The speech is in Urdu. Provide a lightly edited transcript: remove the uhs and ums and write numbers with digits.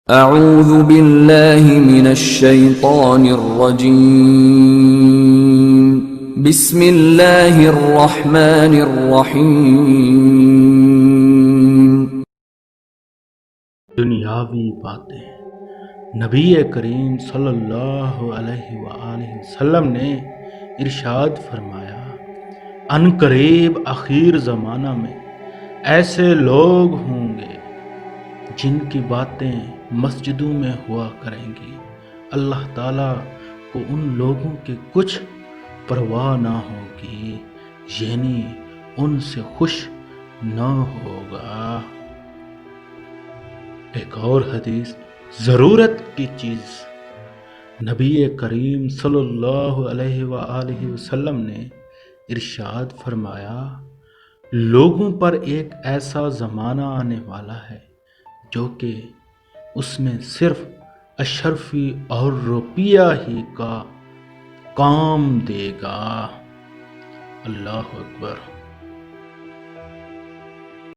اعوذ باللہ من الشیطان الرجیم بسم اللہ الرحمن الرحیم۔ دنیاوی باتیں۔ نبی کریم صلی اللہ علیہ وآلہ وسلم نے ارشاد فرمایا، ان قریب آخر زمانہ میں ایسے لوگ ہوں گے جن کی باتیں مسجدوں میں ہوا کریں گی، اللہ تعالیٰ کو ان لوگوں کے کچھ پرواہ نہ ہوگی، یعنی ان سے خوش نہ ہوگا۔ ایک اور حدیث، ضرورت کی چیز، نبی کریم صلی اللہ علیہ وآلہ وسلم نے ارشاد فرمایا، لوگوں پر ایک ایسا زمانہ آنے والا ہے جو کہ اس میں صرف اشرفی اور روپیہ ہی کا کام دے گا۔ اللہ اکبر۔